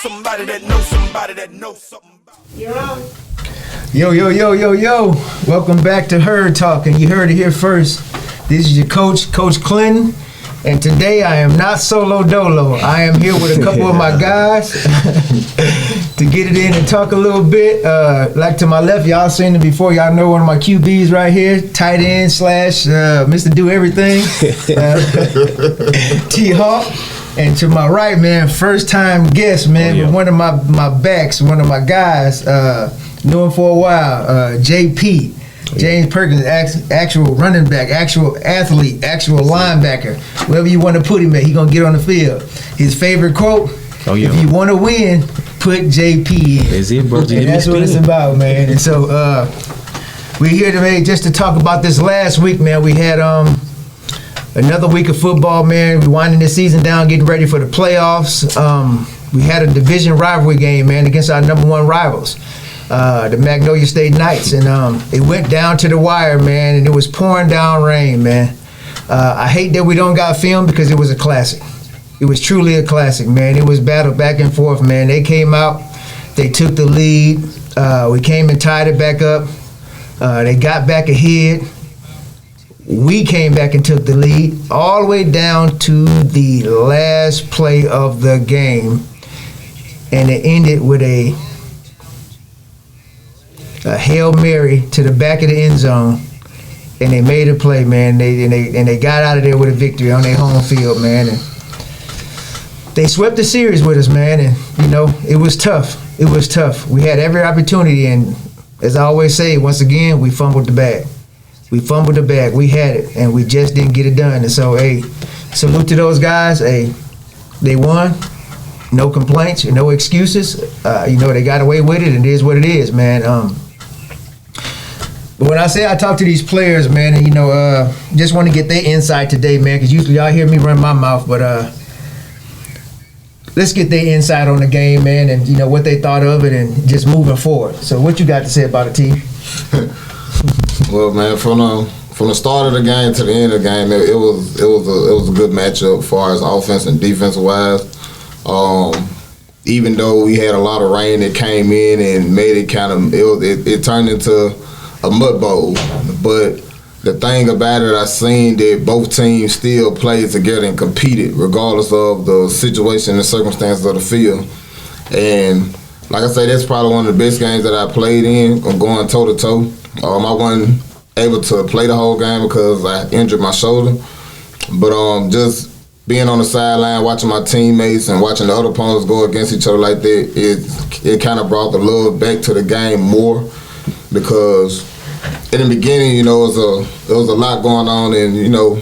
somebody that knows somebody that knows somebody. You're on. Yo. Welcome back to Herd Talking. You heard it here first. This is your coach, Coach Clinton. And today I am not solo dolo. I am here with a couple of my guys to get it in and talk a little bit. Like to my left, y'all seen it before. Y'all know one of my QBs right here, tight end / Mr. Do Everything, T-Hawk. And to my right, man, first time guest, man, but one of my backs, one of my guys, knew him for a while, JP. James Perkins, actual running back, actual athlete, actual linebacker, wherever you want to put him at, he gonna get on the field. His favorite quote: "If you want to win, put JP in." Is it, bro? And that's what it's about, man. And so we're here today just to talk about this last week, man. We had another week of football, man. We're winding this season down, getting ready for the playoffs. We had a division rivalry game, man, against our number one rivals, the Magnolia State Knights, and it went down to the wire, man, and it was pouring down rain, man. I hate that we don't got film because it was a classic. It was truly a classic, man. It was battle back and forth, man. They came out, they took the lead. We came and tied it back up. They got back ahead. We came back and took the lead all the way down to the last play of the game, and it ended with a Hail Mary to the back of the end zone, and they made a play, man. They got out of there with a victory on their home field, man. And they swept the series with us, man. And you know, it was tough. It was tough. We had every opportunity, and as I always say, once again, we fumbled the bag. We fumbled the bag. We had it, and we just didn't get it done. And so, hey, salute to those guys. Hey, they won. No complaints, no excuses. You know, they got away with it, and it is what it is, man. But when I say I talk to these players, man, and you know, just want to get their insight today, man, because usually y'all hear me run my mouth, but let's get their insight on the game, man, and you know what they thought of it, and just moving forward. So, what you got to say about it, T? Well, man, from the start of the game to the end of the game, it was a good matchup as far as offense and defensive wise. Even though we had a lot of rain that came in and made it kind of it turned into a mud bowl. But the thing about it, I seen that both teams still played together and competed regardless of the situation and circumstances of the field. And like I say, that's probably one of the best games that I played in. I'm going toe to toe. I wasn't able to play the whole game because I injured my shoulder. But just being on the sideline, watching my teammates and watching the other opponents go against each other like that, it kind of brought the love back to the game more, because in the beginning, you know, there was a lot going on, and you know,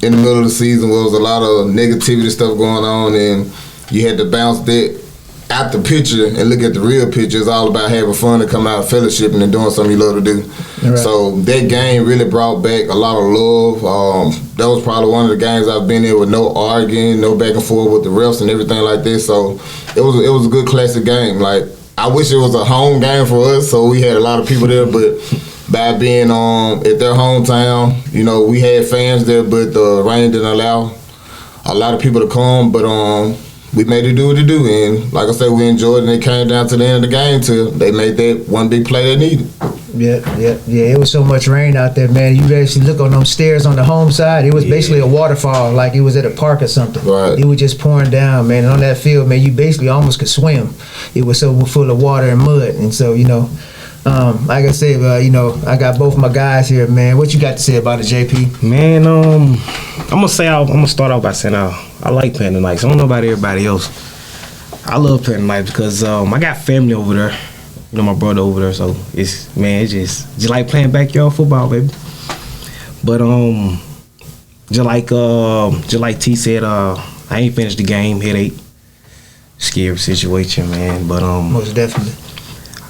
in the middle of the season, there was a lot of negativity stuff going on, and you had to bounce that out the picture and look at the real picture. It's all about having fun and coming out of fellowshipping and doing something you love to do. Right. So that game really brought back a lot of love. That was probably one of the games I've been in with no arguing, no back and forth with the refs and everything like this. So it was a good classic game. Like, I wish it was a home game for us, so we had a lot of people there, but by being at their hometown, you know, we had fans there, but the rain didn't allow a lot of people to come, but we made it do what it do, and like I said, we enjoyed it, and it came down to the end of the game till they made that one big play they needed. Yeah. It was so much rain out there, man. You actually look on them stairs on the home side. It was basically a waterfall, like it was at a park or something. Right. It was just pouring down, man. And on that field, man, you basically almost could swim. It was so full of water and mud, and so you know. Like I said, you know, I got both my guys here, man. What you got to say about it, JP? Man, I'm gonna start off by saying I like playing the Knights. I don't know about everybody else. I love playing the Knights because I got family over there. You know, my brother over there, so it's just like playing backyard football, baby. But just like T said, I ain't finished the game. Headache, scary situation, man. But most definitely.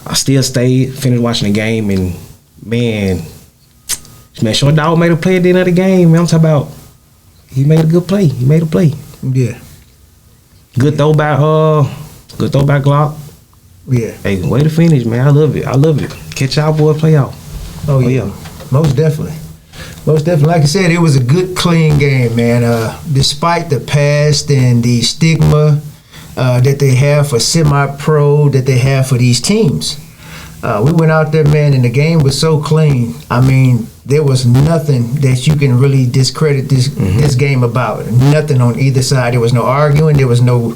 I still stayed, finished watching the game, and man, Short Dog made a play at the end of the game. Man, I'm talking about he made a good play. He made a play. Yeah. Good throw by Glock. Yeah. Hey, way to finish, man. I love it. Catch y'all boy play out. Oh yeah. Most definitely. Like I said, it was a good, clean game, man. Despite the past and the stigma that they have for semi-pro, that they have for these teams. We went out there, man, and the game was so clean. I mean, there was nothing that you can really discredit this game about. Nothing on either side. There was no arguing. There was no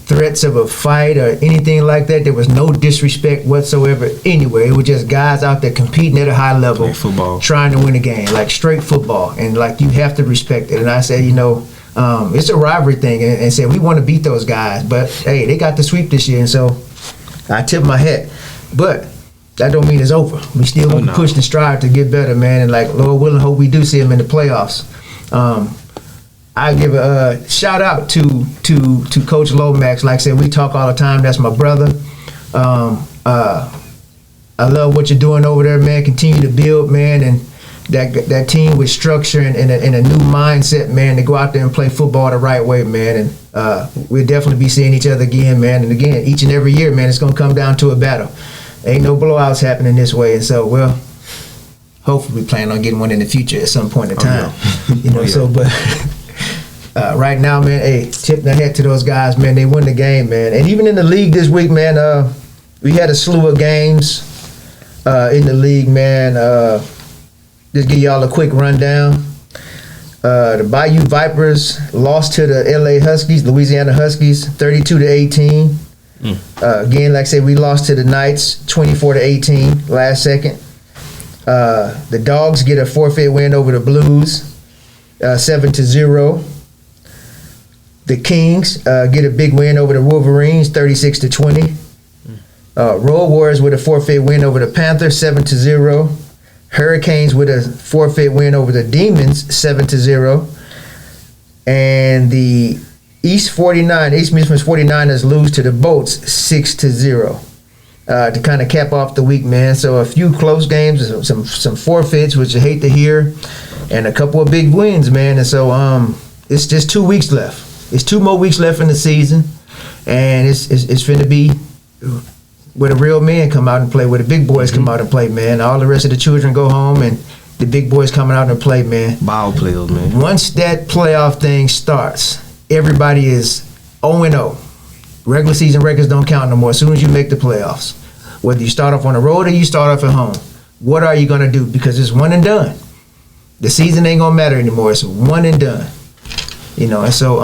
threats of a fight or anything like that. There was no disrespect whatsoever anywhere. It was just guys out there competing at a high level, like football, trying to win a game, like straight football. And like, you have to respect it. And I said, it's a rivalry thing, and said we want to beat those guys, but hey, they got the sweep this year, and so I tip my hat. But that don't mean it's over. We still want to push and strive to get better, man. And like, Lord willing, hope we do see him in the playoffs. I give a shout out to Coach Lomax. Like I said, we talk all the time. That's my brother. I love what you're doing over there, man. Continue to build, man, and that team with structure and a new mindset, man, to go out there and play football the right way, man. And we'll definitely be seeing each other again, man. And again, each and every year, man, it's going to come down to a battle. Ain't no blowouts happening this way. And so, well, hopefully we plan on getting one in the future at some point in time. But right now, man, hey, tip the hat to those guys, man. They won the game, man. And even in the league this week, man, we had a slew of games in the league, man. Just give y'all a quick rundown. The Bayou Vipers lost to the Louisiana Huskies, 32-18. Again, like I said, we lost to the Knights, 24-18, last second. The Dogs get a forfeit win over the Blues, 7-0. The Kings get a big win over the Wolverines, 36-20. Road Warriors with a forfeit win over the Panthers, 7-0. Hurricanes with a forfeit win over the Demons, 7-0. And the East Michigan's 49ers lose to the Bolts, 6-0. To kind of cap off the week, man. So a few close games, some forfeits, which I hate to hear, and a couple of big wins, man. And so it's just 2 weeks left. It's 2 more weeks left in the season, and it's finna be where the real men come out and play, where the big boys come out and play, man. All the rest of the children go home, and the big boys coming out and play, man. Ball players, man. Once that playoff thing starts, everybody is 0-0. Regular season records don't count no more as soon as you make the playoffs. Whether you start off on the road or you start off at home, what are you going to do? Because it's one and done. The season ain't going to matter anymore. It's one and done. And so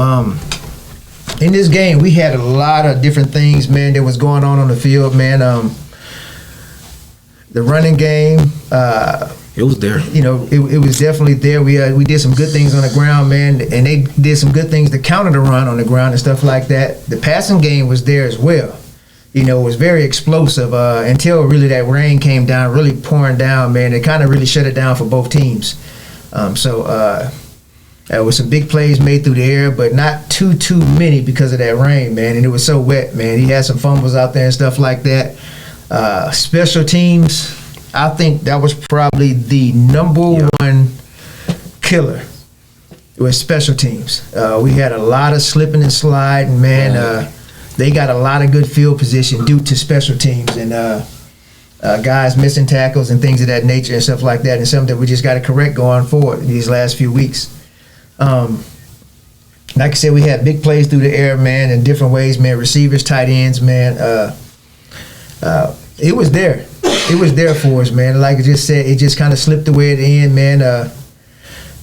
in this game, we had a lot of different things, man, that was going on the field, man. The running game, it was there. It was definitely there. We did some good things on the ground, man, and they did some good things to counter the run on the ground and stuff like that. The passing game was there as well. It was very explosive until really that rain came down, really pouring down, man. It kind of really shut it down for both teams. There was some big plays made through the air, but not too many because of that rain, man. And it was so wet, man. He had some fumbles out there and stuff like that. Special teams, I think that was probably the number one killer with special teams. We had a lot of slipping and sliding, man. They got a lot of good field position due to special teams and guys missing tackles and things of that nature and stuff like that, and something that we just got to correct going forward these last few weeks. Like I said, we had big plays through the air, man, in different ways, man. Receivers, tight ends, man. It was there. It was there for us, man. Like I just said, it just kind of slipped away at the end, man.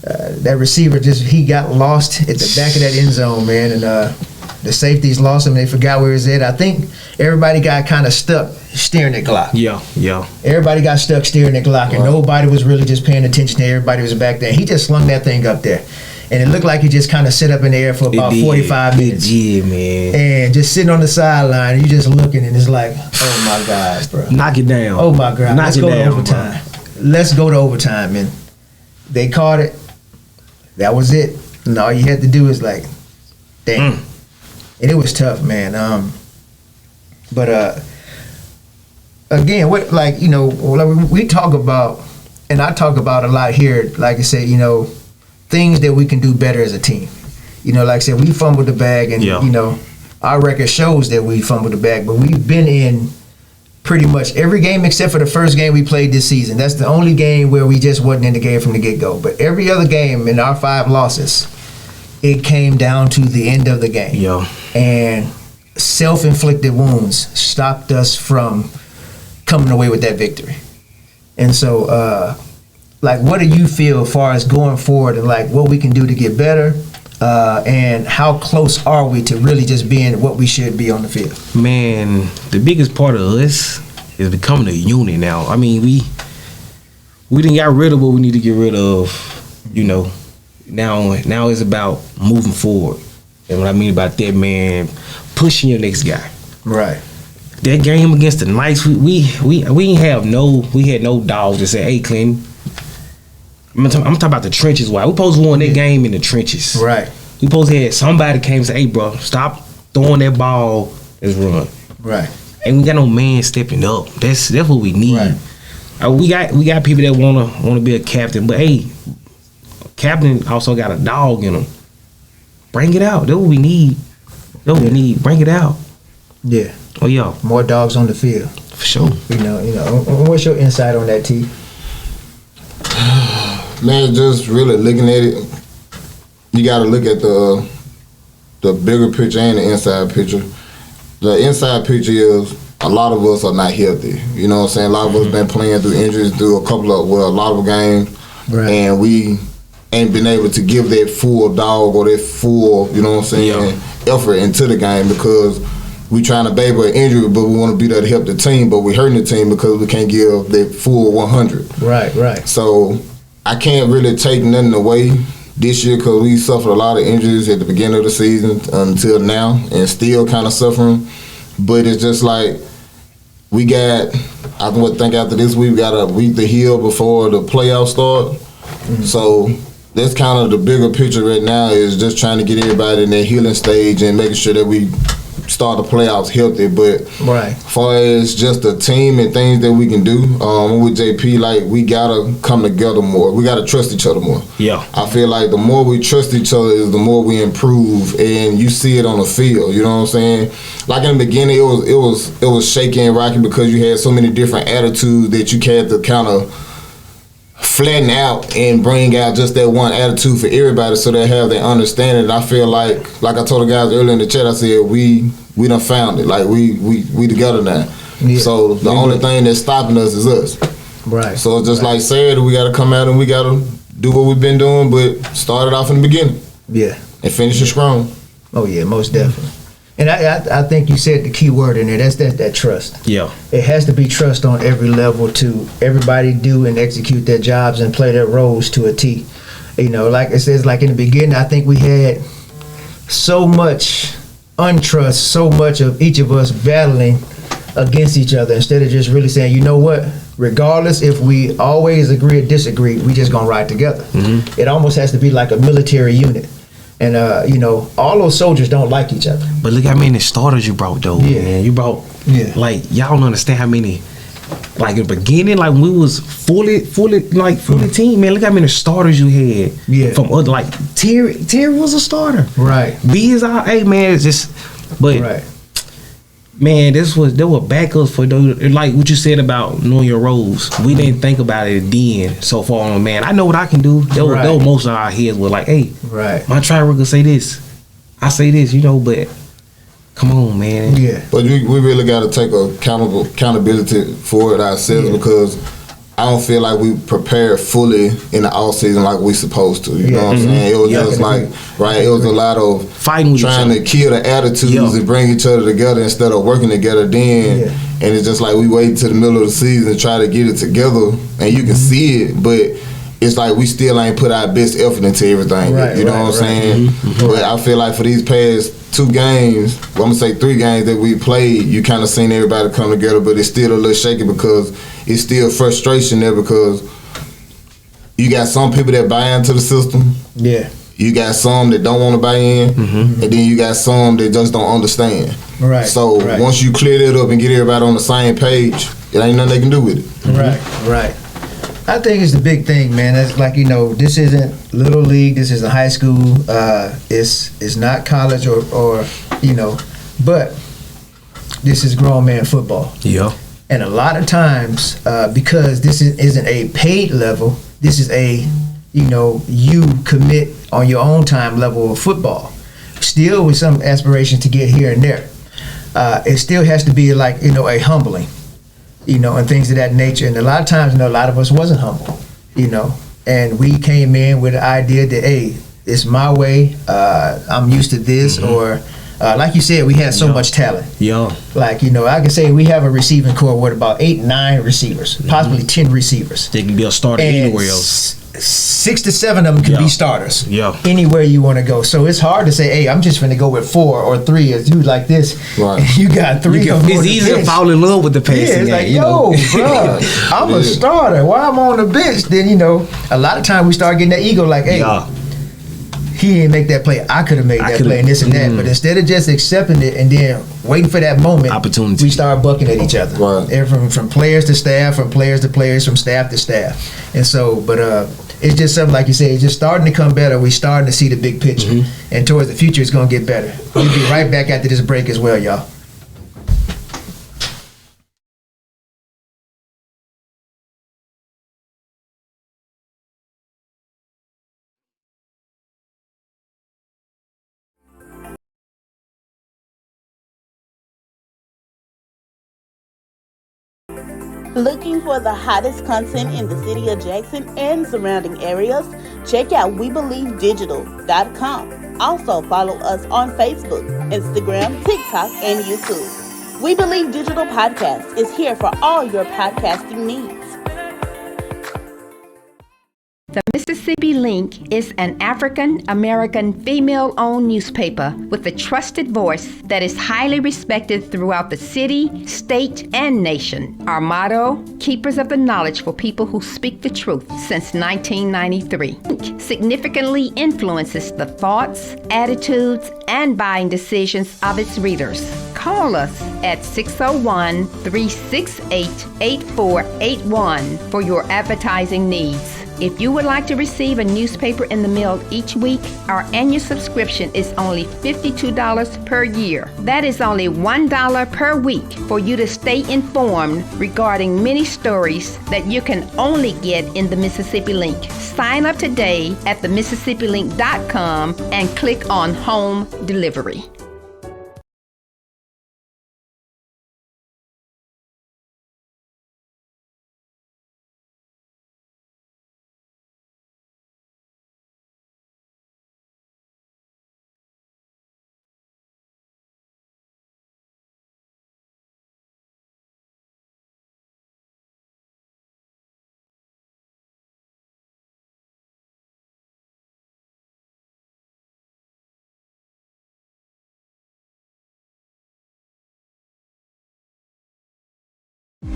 That receiver he got lost at the back of that end zone, man, and the safeties lost him. They forgot where he was at. I think everybody got kind of stuck steering the clock. Yeah. Everybody got stuck steering the clock, and nobody was really just paying attention to everybody was back there. He just slung that thing up there. And it looked like he just kind of sit up in the air for about 45 minutes. Yeah, man. And just sitting on the sideline, you just looking, and it's like, oh my gosh, bro. Knock it down. Oh my God. Let's go to overtime. Let's go to overtime. And they caught it. That was it. And all you had to do is like, damn. And it was tough, man. But again, we talk about, and I talk about a lot here, like I said, things that we can do better as a team. Like I said, we fumbled the bag, and our record shows that we fumbled the bag, but we've been in pretty much every game except for the first game we played this season. That's the only game where we just wasn't in the game from the get-go. But every other game in our 5 losses, it came down to the end of the game. Yeah. And self-inflicted wounds stopped us from coming away with that victory. And so, like, what do you feel as far as going forward and, like, what we can do to get better? And how close are we to really just being what we should be on the field? Man, the biggest part of us is becoming a unit now. I mean, we didn't got rid of what we need to get rid of, you know. Now it's about moving forward. And what I mean about that, man, pushing your next guy. Right. That game against the Knights, we had no dogs to say, hey, Clinton. I'm talking about the trenches. Why we supposed to win that game in the trenches? Right. We supposed to have somebody came and say, "Hey, bro, stop throwing that ball. Let's run." Right. And we got no man stepping up. That's what we need. Right. We got people that wanna be a captain, but hey, captain also got a dog in him. Bring it out. That's what we need. That's what we need. Bring it out. Yeah. Oh yeah. More dogs on the field. For sure. You know. What's your insight on that, T? Man, just really looking at it, you got to look at the bigger picture and the inside picture. The inside picture is a lot of us are not healthy. You know what I'm saying? A lot of us been playing through injuries, through a lot of games, Right. and we ain't been able to give that full dog or that full, you know what I'm saying, effort into the game because we trying to baby an injury, but we want to be there to help the team, but we hurting the team because we can't give that full 100. Right. So I can't really take nothing away this year because we suffered a lot of injuries at the beginning of the season until now and still kind of suffering. But it's just like I would think after this week we got a week to heal before the playoffs start. Mm-hmm. So that's kind of the bigger picture right now is just trying to get everybody in that healing stage and making sure that we start the playoffs healthy. But as far as just the team and things that we can do with JP, like we gotta come together more. We gotta trust each other more. Yeah, I feel like the more we trust each other is the more we improve, and you see it on the field. You know what I'm saying? Like in the beginning, it was shaky and rocky because you had so many different attitudes that you had to kind of flatten out and bring out just that one attitude for everybody so they have their understanding. And I feel like I told the guys earlier in the chat, I said we done found it. Like we together now. Yeah. So the only thing that's stopping us is us. Right. So it's just like Saturday, we got to come out and we got to do what we've been doing, but start it off in the beginning. Yeah. And finish it strong. Oh yeah, most definitely. And I think you said the key word in there. That's that trust. Yeah. It has to be trust on every level to everybody do and execute their jobs and play their roles to a T. You know, like it says, like in the beginning, I think we had so much untrust, so much of each of us battling against each other instead of just really saying, you know what, regardless if we always agree or disagree, we just gonna ride together. Mm-hmm. It almost has to be like a military unit. And, you know, all those soldiers don't like each other. But look how many starters you brought, though, man. You brought, like, y'all don't understand how many, like, in the beginning, like, when we was fully team, man, look how many starters you had. Yeah. From other, like, Terry was a starter. Right. B is our, hey, man, it's just, but, man, there were backups for those, like what you said about knowing your roles. We didn't think about it then so far on, man. I know what I can do. There were most of our heads were like, hey, my track record say this. I say this, you know, but come on, man. Yeah. But we really got to take accountability for it ourselves because I don't feel like we prepared fully in the off season like we supposed to. You know what I'm saying? It was just like, it was a lot of fighting, trying to kill the attitudes and bring each other together instead of working together then. And it's just like we wait till the middle of the season to try to get it together, and you can see it, but it's like we still ain't put our best effort into everything. You know what I'm saying? But I feel like for these past 2 games, I'm gonna say 3 games that we played, you kind of seen everybody come together, but it's still a little shaky because it's still frustration there because you got some people that buy into the system. Yeah. You got some that don't want to buy in, and then you got some that just don't understand. Right. So once you clear that up and get everybody on the same page, it ain't nothing they can do with it. Right. I think it's the big thing, man. That's like, you know, this isn't little league. This isn't high school. It's not college or you know, but this is grown man football. Yeah. And a lot of times, because this isn't a paid level, this is a, you know, you commit on your own time level of football. Still with some aspiration to get here and there. it still has to be like, a humbling, and things of that nature. And a lot of times, a lot of us wasn't humble, and we came in with the idea that, hey, it's my way, I'm used to this, or like you said, we had so much talent. Yeah. Like, I can say we have a receiving core with about 8, 9 receivers, possibly 10 receivers. They can be a starter anywhere else. 6 to 7 of them can be starters. Yeah. Anywhere you want to go. So it's hard to say, hey, I'm just going to go with 4 or 3 as you like this. Right. And you got 3 of them. It's easy to fall in love with the passing it's like, game. yo, bro, I'm a starter. Why I'm on the bench? Then, a lot of times we start getting that ego like, hey, he didn't make that play. I could have made that play and this and that. But instead of just accepting it and then waiting for that moment, opportunity, we start bucking at each other. Right. From players to staff, from players to players, from staff to staff. And so, but it's just something, like you said, it's just starting to come better. We're starting to see the big picture. And towards the future, it's going to get better. We'll be right back after this break as well, y'all. Looking for the hottest content in the city of Jackson and surrounding areas? Check out WeBelieveDigital.com. Also follow us on Facebook, Instagram, TikTok, and YouTube. We Believe Digital Podcast is here for all your podcasting needs. The Mississippi Link is an African-American female-owned newspaper with a trusted voice that is highly respected throughout the city, state, and nation. Our motto, Keepers of the Knowledge for People Who Speak the Truth, since 1993. Link significantly influences the thoughts, attitudes, and buying decisions of its readers. Call us at 601-368-8481 for your advertising needs. If you would like to receive a newspaper in the mail each week, our annual subscription is only $52 per year. That is only $1 per week for you to stay informed regarding many stories that you can only get in the Mississippi Link. Sign up today at themississippilink.com and click on Home Delivery.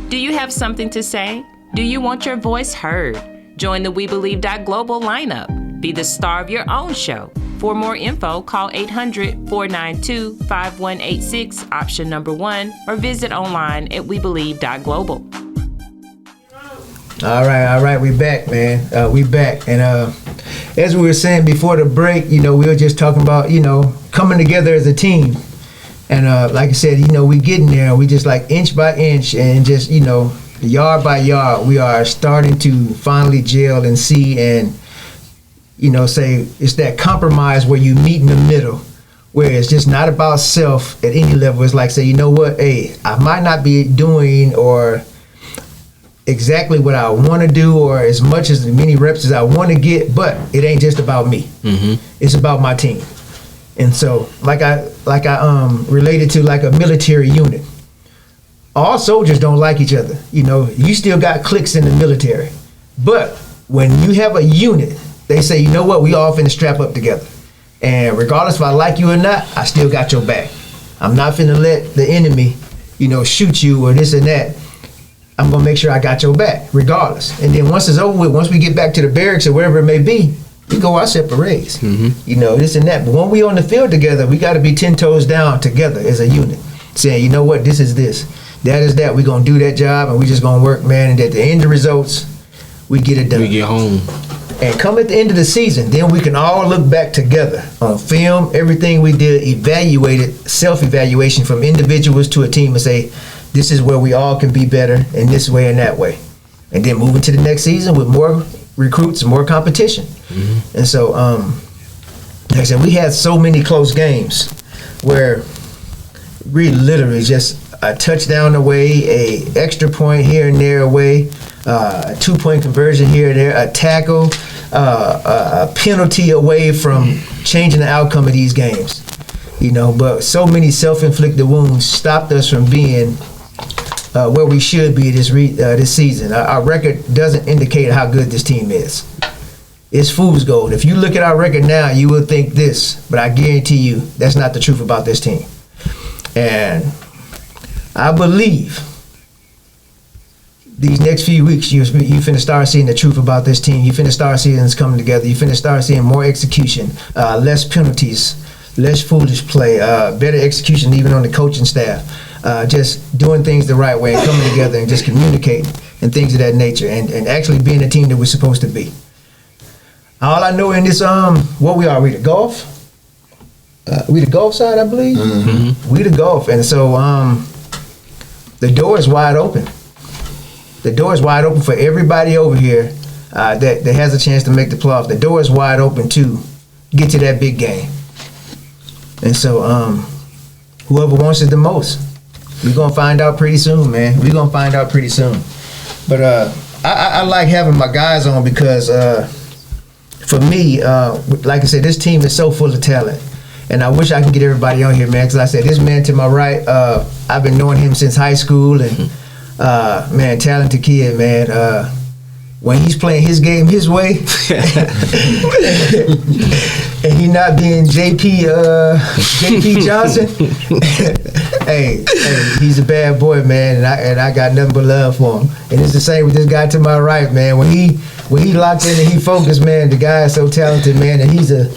Do you have something to say? Do you want your voice heard? Join the WeBelieve.global lineup. Be the star of your own show. For more info, call 800-492-5186, option number 1, or visit online at WeBelieve.global. All right, we back, man. We back. And as we were saying before the break, we were just talking about, coming together as a team. And like I said, we getting there. We just like inch by inch and just, yard by yard, we are starting to finally gel and see and, say it's that compromise where you meet in the middle, where it's just not about self at any level. It's like, say, you know what, hey, I might not be doing or exactly what I want to do or as much as many reps as I want to get, but it ain't just about me. It's about my team. And so, like I related to like a military unit. All soldiers don't like each other. You still got cliques in the military. But when you have a unit, they say, you know what, we all finna strap up together. And regardless if I like you or not, I still got your back. I'm not finna let the enemy, shoot you or this and that. I'm gonna make sure I got your back, regardless. And then once it's over with, once we get back to the barracks or wherever it may be, we go our separate ways, this and that. But when we on the field together, we got to be 10 toes down together as a unit, saying, you know what, this is this, that is that. We gonna do that job, and we just gonna work, man. And at the end of the results, we get it done. We get home. And come at the end of the season, then we can all look back together on film, everything we did, evaluated, self-evaluation from individuals to a team, and say, this is where we all can be better in this way and that way. And then moving to the next season with more recruits, more competition. And so, like I said, we had so many close games where really literally just a touchdown away, a extra point here and there away, a 2-point conversion here and there, a tackle, a penalty away from changing the outcome of these games. You know, but so many self-inflicted wounds stopped us from being where we should be this season. Our record doesn't indicate how good this team is. It's fool's gold. If you look at our record now, you will think this, but I guarantee you that's not the truth about this team. And I believe these next few weeks, you finna start seeing the truth about this team. You finna start seeing us coming together. You finna start seeing more execution, less penalties, less foolish play, better execution even on the coaching staff. Just doing things the right way and coming together and just communicating and things of that nature and actually being the team that we're supposed to be. All I know in this, what we are, we the golf? We the golf side, I believe? Mm-hmm. We the golf. And so the door is wide open. The door is wide open for everybody over here that has a chance to make the playoffs. The door is wide open to get to that big game. And so whoever wants it the most, we're going to find out pretty soon, man. We're going to find out pretty soon. But I like having my guys on because for me, like I said, this team is so full of talent. And I wish I could get everybody on here, man, because I said this man to my right, I've been knowing him since high school. And, man, talented kid, man. When he's playing his game his way, and he not being JP Johnson, hey, he's a bad boy, man, and I got nothing but love for him. And it's the same with this guy to my right, man. When he locked in and he focused, man, the guy is so talented, man, and he's a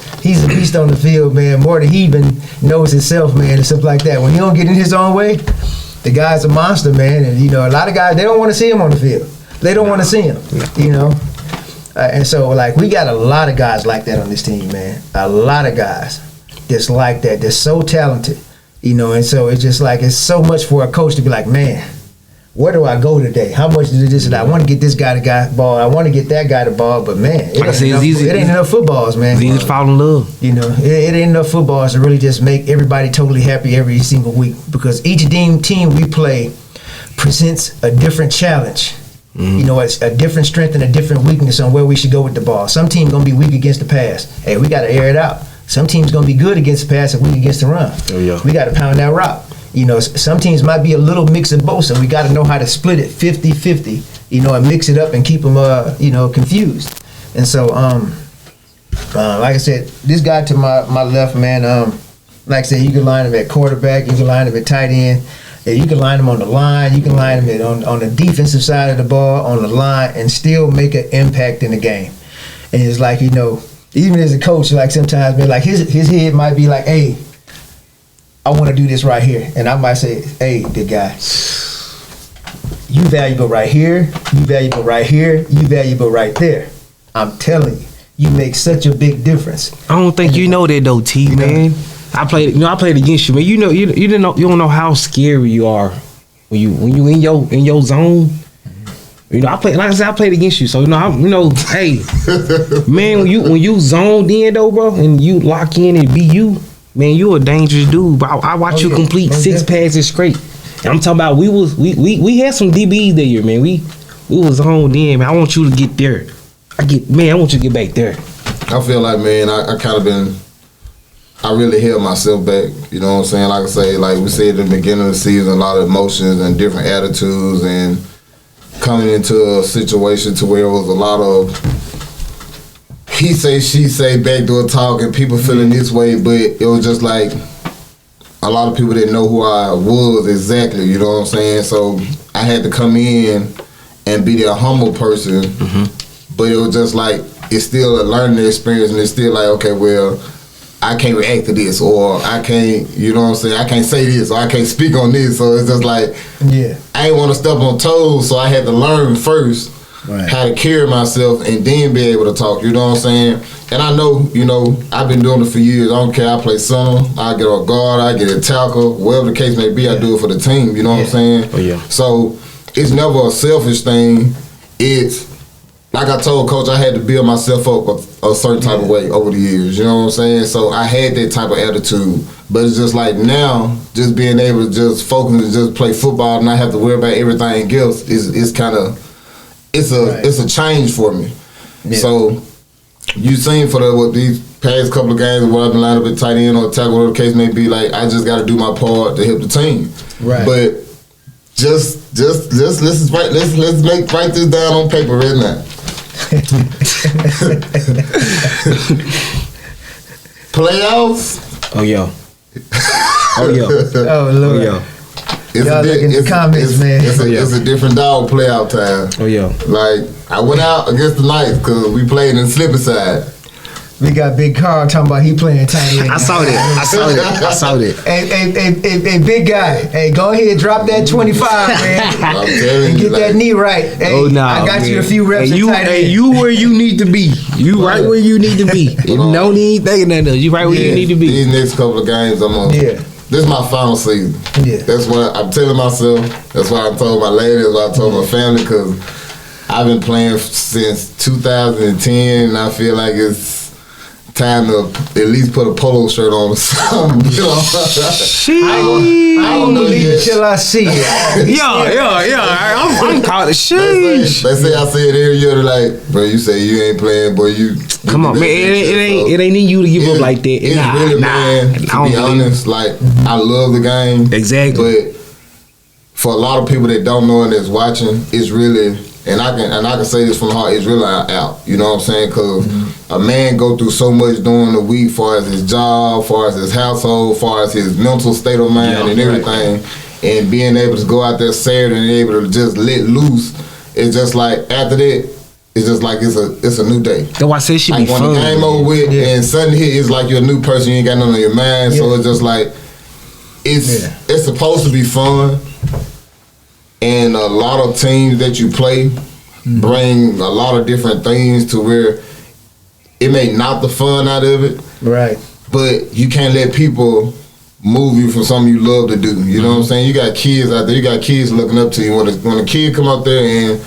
beast on the field, man, more than he even knows himself, man, and stuff like that. When he don't get in his own way, the guy's a monster, man. And you know, a lot of guys, they don't want to see him on the field. They don't want to see him, you know. And so, like, we got a lot of guys like that on this team, man. A lot of guys that's like that. They're so talented, you know. And so it's just like it's so much for a coach to be like, man, where do I go today? How much do this and I want to get this guy the ball. I want to get that guy the ball, but man, it ain't enough footballs, man. It's easy to fall in love. You know, it ain't enough footballs to really just make everybody totally happy every single week because each team we play presents a different challenge. Mm-hmm. You know, it's a different strength and a different weakness on where we should go with the ball. Some teams gonna be weak against the pass. Hey, we gotta air it out. Some teams gonna be good against the pass and weak against the run. Oh, yeah. We gotta pound that rock. You know, some teams might be a little mix of both, so we gotta know how to split it 50-50, you know, and mix it up and keep them, you know, confused. And so, like I said, this guy to my left, man, like I said, you can line him at quarterback, you can line him at tight end. Yeah, you can line them on the line. You can line them on the defensive side of the ball, on the line, and still make an impact in the game. And it's like, you know, even as a coach, like sometimes, man, like his head might be like, hey, I want to do this right here. And I might say, hey, big guy, you valuable right here, you valuable right here, you valuable right there. I'm telling you, you make such a big difference. I don't think you know that though, T, man. I played against you, man. You know, you don't know how scary you are when you in your zone. You know, I played against you, so you know, hey, man, when you zoned in though, bro, and you lock in and be you, man, you a dangerous dude. Bro. I watch you complete 6 passes straight. And I'm talking about we had some DBs that year, man. We was zoned in, man. I want you to get there. I want you to get back there. I feel like, man, I really held myself back, you know what I'm saying? Like I say, like we said at the beginning of the season, a lot of emotions and different attitudes and coming into a situation to where it was a lot of he say, she say, backdoor talk and people feeling this way, but it was just like a lot of people didn't know who I was exactly, you know what I'm saying? So I had to come in and be that humble person, but it was just like, it's still a learning experience and it's still like, okay, well, I can't react to this, or I can't, you know what I'm saying, I can't say this, or I can't speak on this, so it's just like, I ain't want to step on toes, so I had to learn first how to carry myself and then be able to talk, you know what I'm saying? And I know, you know, I've been doing it for years. I don't care, I play center, I get a guard, I get a tackle, whatever the case may be, I do it for the team, you know what I'm saying? So it's never a selfish thing, it's like I told Coach, I had to build myself up a certain type of way over the years. You know what I'm saying? So I had that type of attitude. But it's just like now, just being able to just focus and just play football and not have to worry about everything else is kind of it's a change for me. Yeah. So you seen for these past couple of games where I've been lined up at tight end or tackle, whatever the case may be, like I just got to do my part to help the team. Right. But just let's write this down on paper right now. Playoffs. Oh yeah. Oh yeah. Oh Lord. Oh yeah. Y'all look in the comments, man. It's a different dog playoff time. Oh yeah. Like I went out against the Knights because we played in slippery side. We got Big Carl talking about he playing tight end. I saw that. Hey, big guy. Hey, go ahead, drop that 25, man. I'm telling and you, get that knee right. Hey, oh, nah, I got man. you a few reps. You where you need to be. You right where you need to be. No need thinking that though. You right where you need to be. These next couple of games, I'm on. Yeah. This is my final season. Yeah. That's what I'm telling myself. That's why I told my lady. That's why I told my family, because I've been playing since 2010, and I feel like it's time to at least put a polo shirt on or something. You know? I don't believe it till I see it. Yeah. I'm caught the sheesh. They say I say it every year. They're like, bro, you say you ain't playing, boy. You come on, man. It ain't in you to give up like that. It's really, man. To be honest, like I love the game. Exactly. But for a lot of people that don't know and that's watching, it's really. And I can say this from the heart, it's really out. You know what I'm saying? Because a man go through so much during the week, far as his job, far as his household, far as his mental state of mind and everything. Right. And being able to go out there Saturday and able to just let loose, it's just like after that, it's just like it's a new day. That's why I say she like be when fun. the game over with and Sunday hit, it's like you're a new person. You ain't got nothing on your mind. So it's just like it's supposed to be fun. And a lot of teams that you play bring a lot of different things to where it may knock the fun out of it. Right. But you can't let people move you from something you love to do. You know what I'm saying? You got kids out there. You got kids looking up to you. When a kid come out there and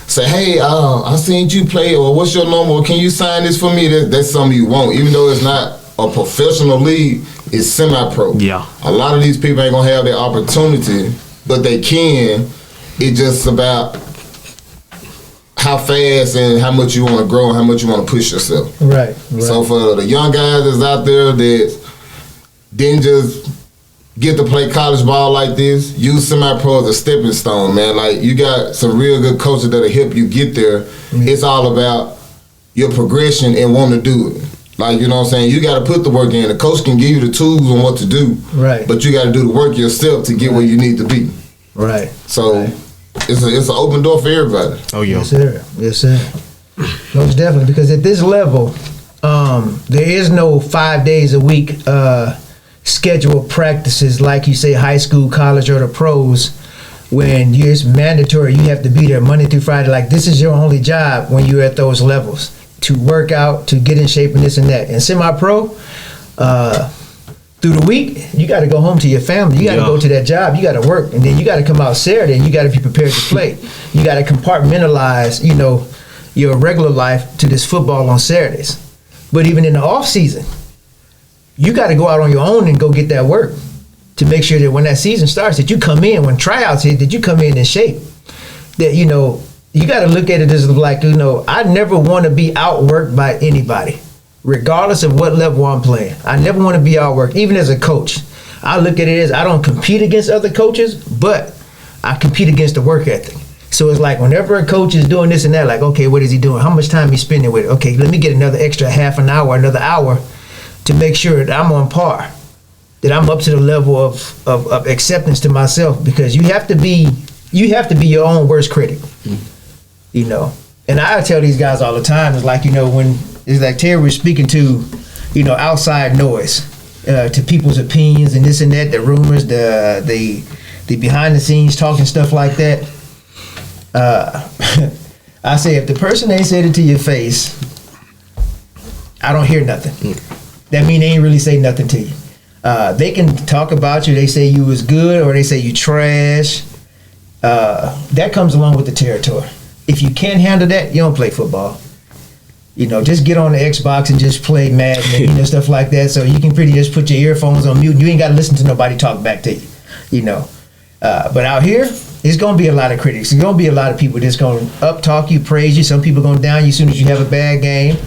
say, hey, I seen you play, or what's your number, or can you sign this for me? That's something you want. Even though it's not a professional league, it's semi-pro. Yeah. A lot of these people ain't going to have that opportunity, but they can. It's just about how fast and how much you want to grow and how much you want to push yourself. Right. So for the young guys that's out there that didn't just get to play college ball like this, use semi-pro as a stepping stone, man. Like, you got some real good coaches that'll help you get there. It's all about your progression and wanting to do it. Like, you know what I'm saying? You got to put the work in. The coach can give you the tools on what to do. Right. But you got to do the work yourself to get where you need to be. Right. So it's an open door for everybody. Oh yeah. Yes, sir. Most definitely, because at this level, there is no 5 days a week scheduled practices like you say high school, college, or the pros. When it's mandatory, you have to be there Monday through Friday. Like, this is your only job when you're at those levels, to work out, to get in shape, and this and that. And semi-pro, through the week, you got to go home to your family. You got to go to that job. You got to work, and then you got to come out Saturday, and you got to be prepared to play. You got to compartmentalize, your regular life to this football on Saturdays. But even in the off season, you got to go out on your own and go get that work to make sure that when that season starts, that you come in, when tryouts hit, that you come in shape. That, you got to look at it as like, I never want to be outworked by anybody, regardless of what level I'm playing. I never want to be outworked, even as a coach. I look at it as I don't compete against other coaches, but I compete against the work ethic. So it's like whenever a coach is doing this and that, like, okay, what is he doing? How much time he's spending with it? Okay, let me get another extra half an hour, another hour to make sure that I'm on par, that I'm up to the level of acceptance to myself, because you have to be your own worst critic, And I tell these guys all the time, it's like, when it's like Terry was speaking to, outside noise, to people's opinions and this and that, the rumors, the behind the scenes talking, stuff like that. I say, if the person ain't said it to your face, I don't hear nothing. That mean they ain't really say nothing to you. They can talk about you. They say you was good, or they say you trash. That comes along with the territory. If you can't handle that, you don't play football. You know, just get on the Xbox and just play Madden and, you know, stuff like that. So you can pretty just put your earphones on mute. You ain't got to listen to nobody talk back to you, you know. But out here, it's going to be a lot of critics. There's going to be a lot of people that's going to up-talk you, praise you. Some people going to down you as soon as you have a bad game.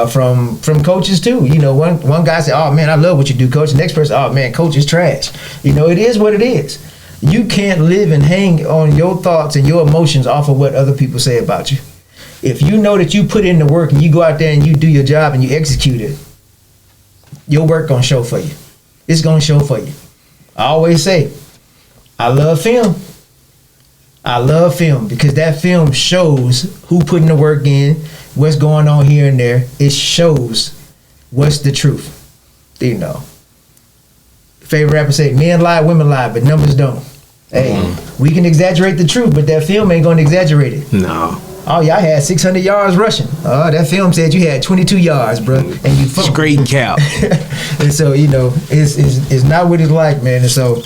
From coaches, too. You know, one guy said, oh, man, I love what you do, coach. The next person, oh, man, coach is trash. You know, it is what it is. You can't live and hang on your thoughts and your emotions off of what other people say about you. If you know that you put in the work and you go out there and you do your job and you execute it, your work gonna show for you. It's gonna show for you. I always say, I love film. I love film because that film shows who putting the work in, what's going on here and there. It shows what's the truth. You know. Favorite rapper say, men lie, women lie, but numbers don't. Hey, we can exaggerate the truth, but that film ain't gonna exaggerate it. No. Oh, y'all had 600 yards rushing. Oh, that film said you had 22 yards, bro, and you funked. Straight cap. And so, you know, it's not what it's like, man. And so,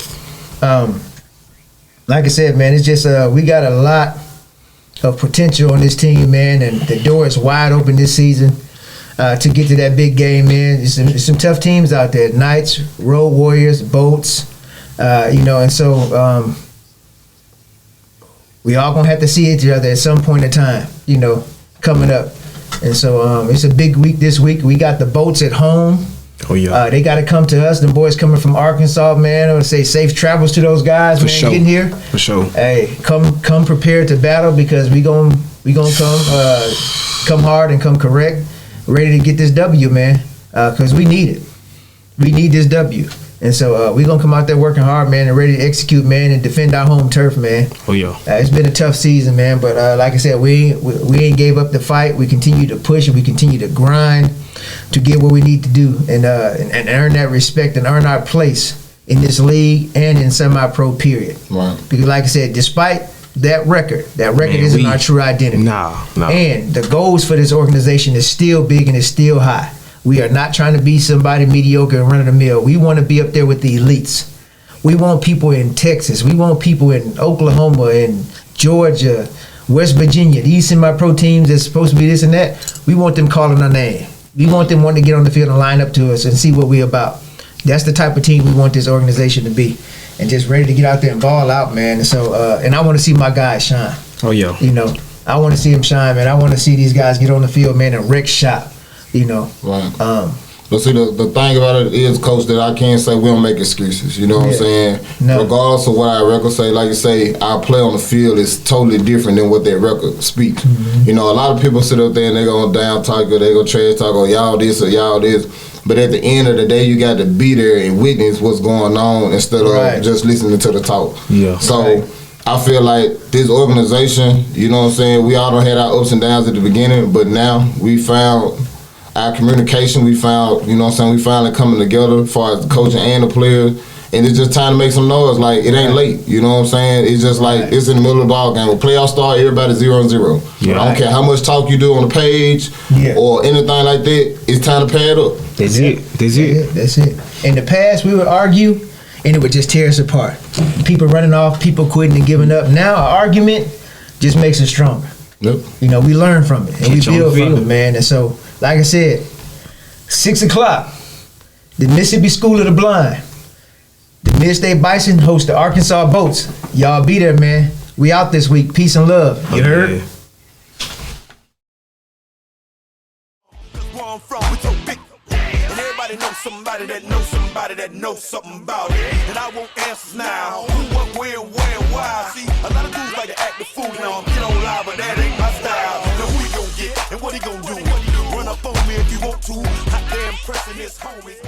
like I said, man, it's just we got a lot of potential on this team, man, and the door is wide open this season to get to that big game, man. There's some tough teams out there: Knights, Road Warriors, Bolts, you know, and so. We all gonna have to see each other at some point in time, you know, coming up. And so it's a big week this week. We got the Bolts at home. Oh yeah. They gotta come to us. The boys coming from Arkansas, man. I would say safe travels to those guys, For man, sure. getting here. For sure. Hey, come prepared to battle because we gonna come hard and come correct, ready to get this W, man. Cause we need it. We need this W. And so we're going to come out there working hard, man, and ready to execute, man, and defend our home turf, man. Oh, yeah. It's been a tough season, man, but like I said, we ain't gave up the fight. We continue to push and we continue to grind to get what we need to do and earn that respect and earn our place in this league and in semi-pro period. Right. Because like I said, despite that record man, isn't our true identity. No. And the goals for this organization is still big and it's still high. We are not trying to be somebody mediocre and run of the mill. We want to be up there with the elites. We want people in Texas. We want people in Oklahoma and Georgia, West Virginia. These semi-pro teams that's supposed to be this and that, we want them calling our name. We want them wanting to get on the field and line up to us and see what we're about. That's the type of team we want this organization to be. And just ready to get out there and ball out, man. And so, and I want to see my guys shine. Oh, yeah. You know, I want to see them shine, man. I want to see these guys get on the field, man, and wreck shop. You know, right. But see, the thing about it is, Coach, that I can't say we don't make excuses. You know what I'm saying? No. Regardless of what our record say, like you say, our play on the field is totally different than what their record speaks. Mm-hmm. You know, a lot of people sit up there and they go down talk or they go trash talk or y'all this or y'all this. But at the end of the day, you got to be there and witness what's going on instead of just listening to the talk. Yeah. So I feel like this organization, you know what I'm saying, we all done had our ups and downs at the beginning, but now we found our communication, we found, you know what I'm saying, we finally coming together as far as the coaching and the players, and it's just time to make some noise. Like, it ain't late, you know what I'm saying? It's just like, it's in the middle of the ball game. When playoffs start, everybody's 0-0. Yeah. I don't care how much talk you do on the page or anything like that, it's time to pad up. That's it. That's it. In the past, we would argue, and it would just tear us apart. People running off, people quitting and giving up. Now, an argument just makes us stronger. Yep. You know, we learn from it, and we build from it, man. And so, like I said, 6 o'clock, the Mississippi School of the Blind, the Mid-State Bison host the Arkansas Bolts. Y'all be there, man. We out this week. Peace and love. You heard? Where I'm from, we so big. And everybody knows somebody that knows somebody that knows something about it. And I want answers now. Who, what, where, and why. See, a lot of dudes like to act the fool now. Get on live, but that ain't my style. Now who he gonna get and what he gonna do? Run up on me if you want to. Hot damn pressing his homies.